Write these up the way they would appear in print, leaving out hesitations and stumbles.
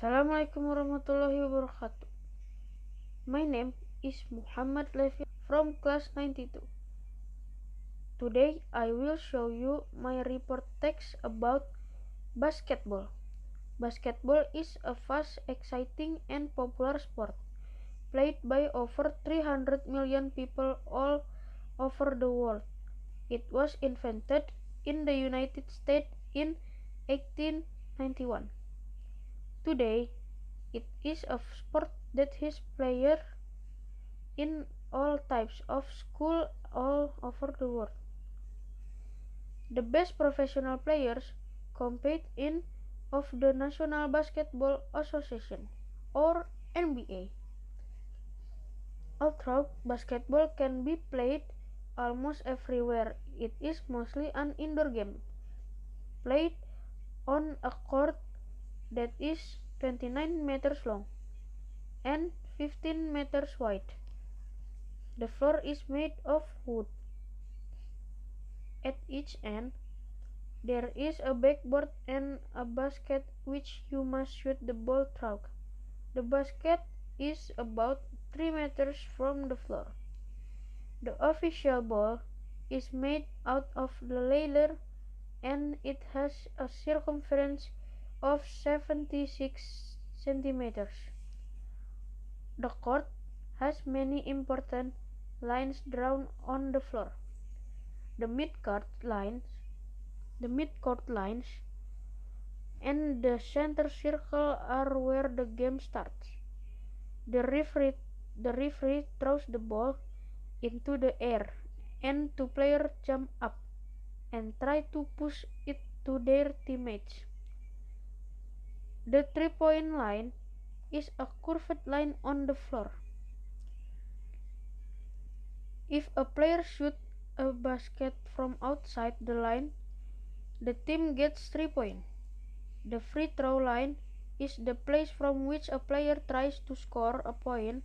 Assalamualaikum warahmatullahi wabarakatuh. My name is Muhammad Levi from class 92. Today I will show you my report text about basketball. Basketball is a fast, exciting, and popular sport played by over 300 million people all over the world. It was invented in the United States in 1891. Today, it is a sport that has players in all types of schools all over the world. The best professional players compete in of the National Basketball Association or NBA. Although basketball can be played almost everywhere, it is mostly an indoor game played on a court that is 29 meters long and 15 meters wide. The floor is made of wood. At each end, there is a backboard and a basket which you must shoot the ball through. The basket is about 3 meters from the floor. The official ball is made out of the leather and it has a circumference of 76 centimeters. The court has many important lines drawn on the floor. The midcourt lines and the center circle are where the game starts. The referee throws the ball into the air and two players jump up and try to push it to their teammates. The 3-point line is a curved line on the floor. If a player shoots a basket from outside the line, the team gets 3 points. The free throw line is the place from which a player tries to score a point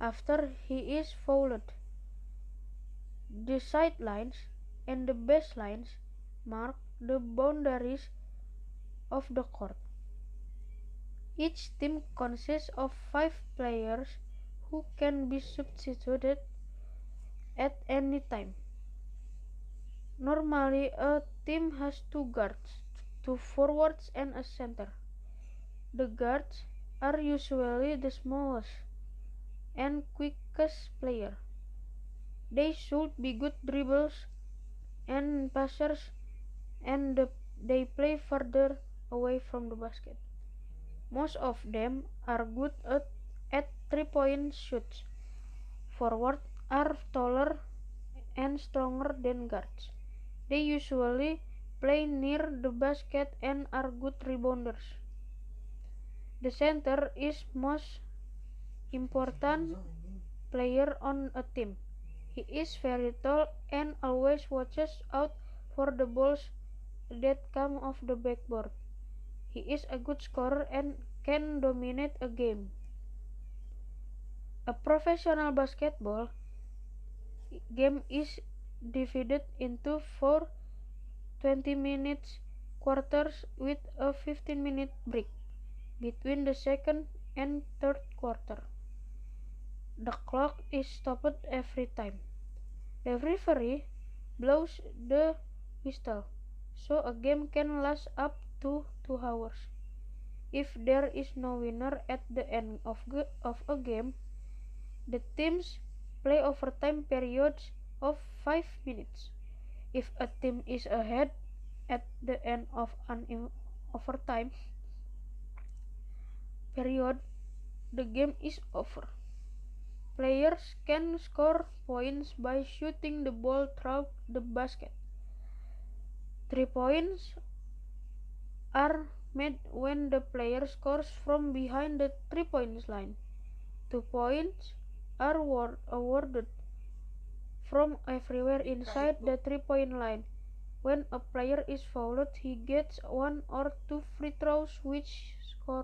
after he is fouled. The sidelines and the baselines mark the boundaries of the court. Each team consists of 5 players who can be substituted at any time. Normally, a team has 2 guards, 2 forwards, and a center. The guards are usually the smallest and quickest player. They should be good dribblers and passers, and they play further away from the basket. Most of them are good at 3-point shoots. Forwards are taller and stronger than guards. They usually play near the basket and are good rebounders. The center is most important player on a team. He is very tall and always watches out for the balls that come off the backboard. He is a good scorer and can dominate a game. A professional basketball game is divided into 4 20-minute quarters with a 15-minute break between the second and third quarter. The clock is stopped every time. The referee blows the whistle, so a game can last up to 2 hours. If there is no winner at the end of a game, the teams play overtime periods of 5 minutes. If a team is ahead at the end of an overtime period, the game is over. Players can score points by shooting the ball through the basket. 3 points are made when the player scores from behind the 3-point line. 2 points are awarded from everywhere inside the 3-point line. When a player is fouled, he gets 1 or 2 free throws which